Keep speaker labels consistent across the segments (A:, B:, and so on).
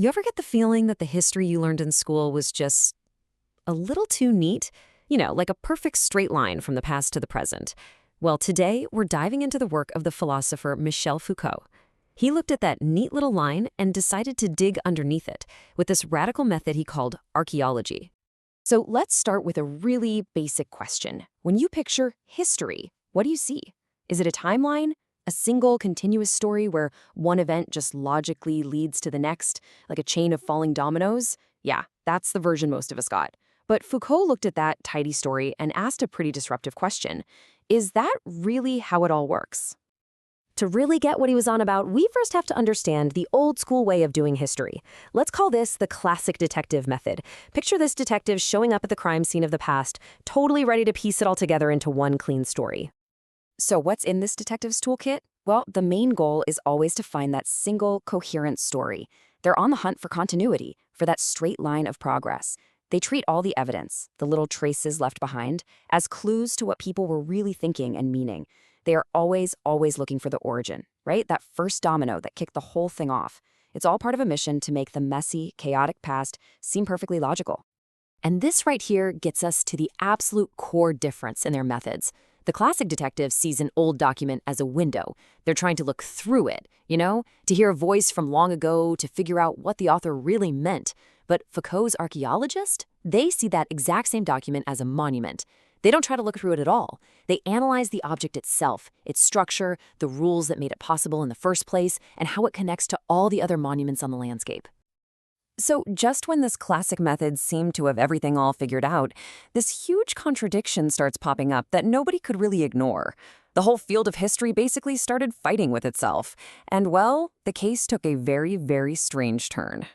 A: You ever get the feeling that the history you learned in school was just a little too neat? Like a perfect straight line from the past to the present. Well, today we're diving into the work of the philosopher Michel Foucault. He looked at that neat little line and decided to dig underneath it with this radical method he called archaeology. So let's start with a really basic question. When you picture history, what do you see? Is it a timeline? A single continuous story where one event just logically leads to the next, like a chain of falling dominoes? Yeah, that's the version most of us got. But Foucault looked at that tidy story and asked a pretty disruptive question. Is that really how it all works? To really get what he was on about, we first have to understand the old school way of doing history. Let's call this the classic detective method. Picture this detective showing up at the crime scene of the past, totally ready to piece it all together into one clean story. So what's in this detective's toolkit? Well, the main goal is always to find that single, coherent story. They're on the hunt for continuity, for that straight line of progress. They treat all the evidence, the little traces left behind, as clues to what people were really thinking and meaning. They are always looking for the origin, right? That first domino that kicked the whole thing off. It's all part of a mission to make the messy, chaotic past seem perfectly logical. And this right here gets us to the absolute core difference in their methods. The classic detective sees an old document as a window. They're trying to look through it, to hear a voice from long ago, to figure out what the author really meant. But Foucault's archaeologists, they see that exact same document as a monument. They don't try to look through it at all. They analyze the object itself, its structure, the rules that made it possible in the first place, and how it connects to all the other monuments on the landscape. So just when this classic method seemed to have everything all figured out, this huge contradiction starts popping up that nobody could really ignore. The whole field of history basically started fighting with itself. And well, the case took a very strange turn.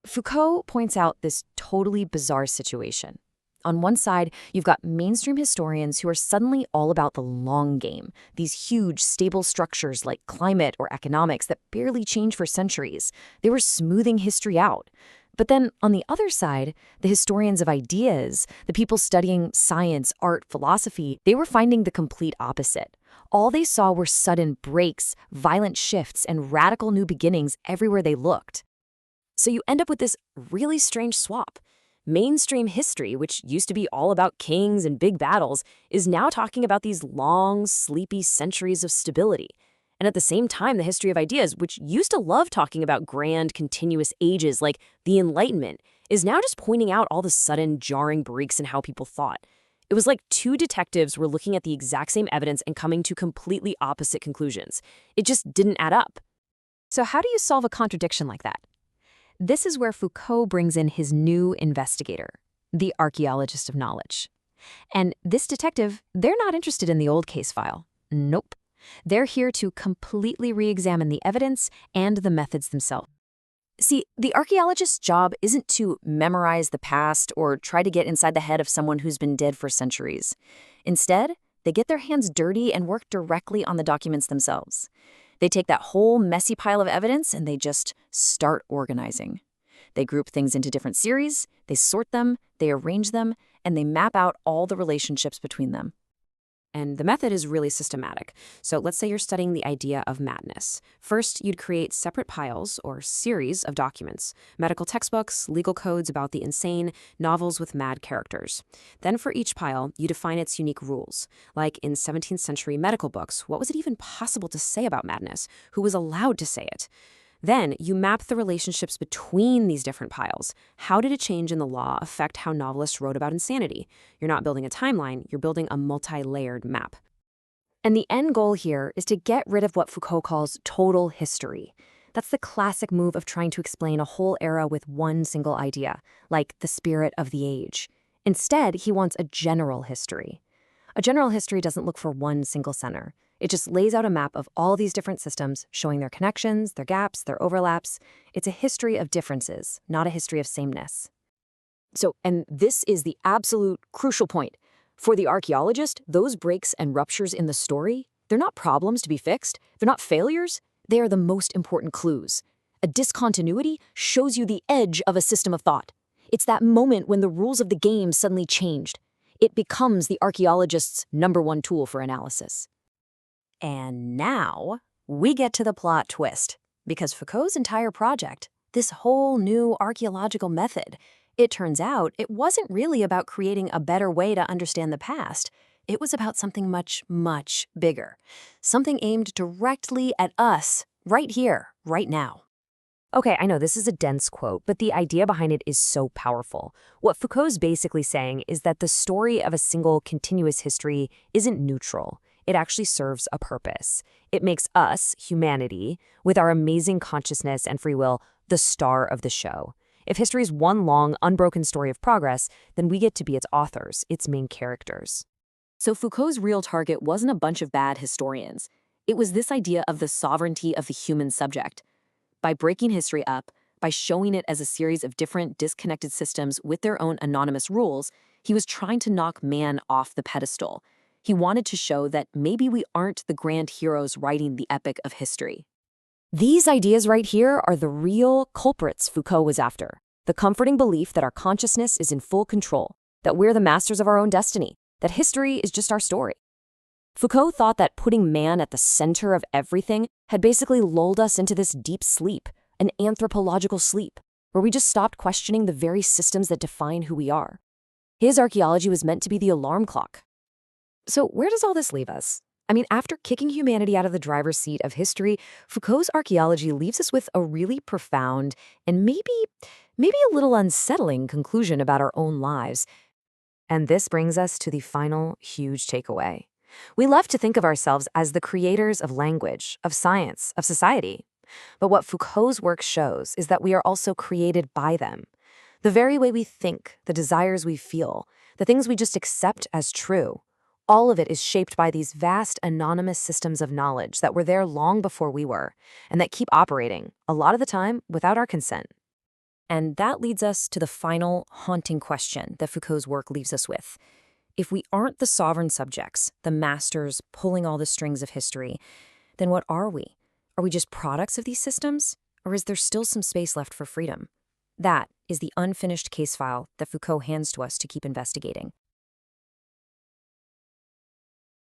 A: Foucault points out this totally bizarre situation. On one side, you've got mainstream historians who are suddenly all about the long game, these huge, stable structures like climate or economics that barely change for centuries. They were smoothing history out. But then on the other side, the historians of ideas, the people studying science, art, philosophy, they were finding the complete opposite. All they saw were sudden breaks, violent shifts, and radical new beginnings everywhere they looked. So you end up with this really strange swap. Mainstream history, which used to be all about kings and big battles, is now talking about these long, sleepy centuries of stability. And at the same time, the history of ideas, which used to love talking about grand, continuous ages like the Enlightenment, is now just pointing out all the sudden, jarring breaks in how people thought. It was like two detectives were looking at the exact same evidence and coming to completely opposite conclusions. It just didn't add up. So how do you solve a contradiction like that? This is where Foucault brings in his new investigator, the Archaeologist of Knowledge. And this detective, they're not interested in the old case file. Nope. They're here to completely re-examine the evidence and the methods themselves. See, the archaeologist's job isn't to memorize the past or try to get inside the head of someone who's been dead for centuries. Instead, they get their hands dirty and work directly on the documents themselves. They take that whole messy pile of evidence and they just start organizing. They group things into different series, they sort them, they arrange them, and they map out all the relationships between them. And the method is really systematic. So let's say you're studying the idea of madness. First, you'd create separate piles or series of documents, medical textbooks, legal codes about the insane, novels with mad characters. Then for each pile, you define its unique rules. Like in 17th century medical books, what was it even possible to say about madness? Who was allowed to say it? Then you map the relationships between these different piles. How did a change in the law affect how novelists wrote about insanity? You're not building a timeline, you're building a multi-layered map. And the end goal here is to get rid of what Foucault calls total history. That's the classic move of trying to explain a whole era with one single idea, like the spirit of the age. Instead, he wants a general history. A general history doesn't look for one single center. It just lays out a map of all these different systems, showing their connections, their gaps, their overlaps. It's a history of differences, not a history of sameness. And this is the absolute crucial point. For the archaeologist, those breaks and ruptures in the story, they're not problems to be fixed. They're not failures. They are the most important clues. A discontinuity shows you the edge of a system of thought. It's that moment when the rules of the game suddenly changed. It becomes the archaeologist's #1 tool for analysis. And now we get to the plot twist, because Foucault's entire project, this whole new archaeological method. It turns out it wasn't really about creating a better way to understand the past. It was about something much, much bigger. Something aimed directly at us, right here, right now. Okay, I know this is a dense quote, but the idea behind it is so powerful. What Foucault's basically saying is that the story of a single continuous history isn't neutral. It actually serves a purpose. It makes us, humanity, with our amazing consciousness and free will, the star of the show. If history is one long, unbroken story of progress, then we get to be its authors, its main characters. So Foucault's real target wasn't a bunch of bad historians. It was this idea of the sovereignty of the human subject. By breaking history up, by showing it as a series of different disconnected systems with their own anonymous rules, he was trying to knock man off the pedestal. He wanted to show that maybe we aren't the grand heroes writing the epic of history. These ideas right here are the real culprits Foucault was after. The comforting belief that our consciousness is in full control, that we're the masters of our own destiny, that history is just our story. Foucault thought that putting man at the center of everything had basically lulled us into this deep sleep, an anthropological sleep, where we just stopped questioning the very systems that define who we are. His archaeology was meant to be the alarm clock. So where does all this leave us? I mean, after kicking humanity out of the driver's seat of history, Foucault's archaeology leaves us with a really profound and maybe a little unsettling conclusion about our own lives. And this brings us to the final huge takeaway. We love to think of ourselves as the creators of language, of science, of society. But what Foucault's work shows is that we are also created by them. The very way we think, the desires we feel, the things we just accept as true, all of it is shaped by these vast anonymous systems of knowledge that were there long before we were, and that keep operating, a lot of the time, without our consent. And that leads us to the final haunting question that Foucault's work leaves us with. If we aren't the sovereign subjects, the masters pulling all the strings of history, then what are we? Are we just products of these systems? Or is there still some space left for freedom? That is the unfinished case file that Foucault hands to us to keep investigating.